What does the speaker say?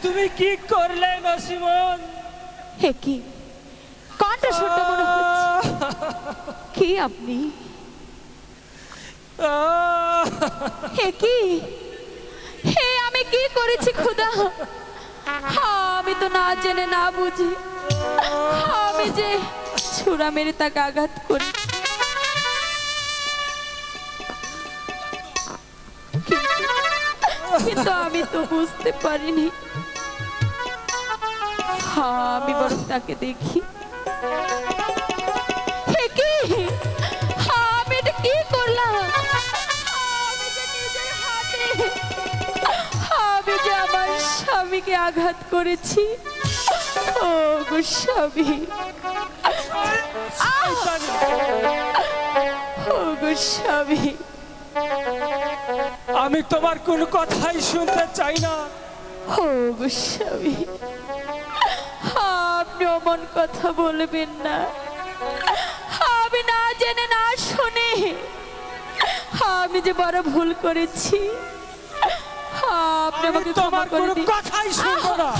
তুমি কি করলে নসিমন? হে কি কণ্ঠ শুনতে মনে হচ্ছে কি আপনি? হে কি, হে আমি কি করেছি খোদা? আমি তো না জেনে না বুঝি আমি যে ছুরা মেরে তাকে আঘাত করি। কিন্তু আমি তো বুঝতে পারিনি। আমি বরং তাকে দেখি। আমি এটা কি করলাম? আমি যে আমার স্বামীকে আঘাত করেছি। ও গো স্বামী, ও গো স্বামী, আমি তোমার কোনো কথাই শুনতে চাই না। ও গো স্বামী, আপনি অমন কথা বলবেন না। আমি না জেনে না শুনে আমি যে বড় ভুল করেছি। আপনি আমাকে ক্ষমা করে দিন। কথাই শুনবো না।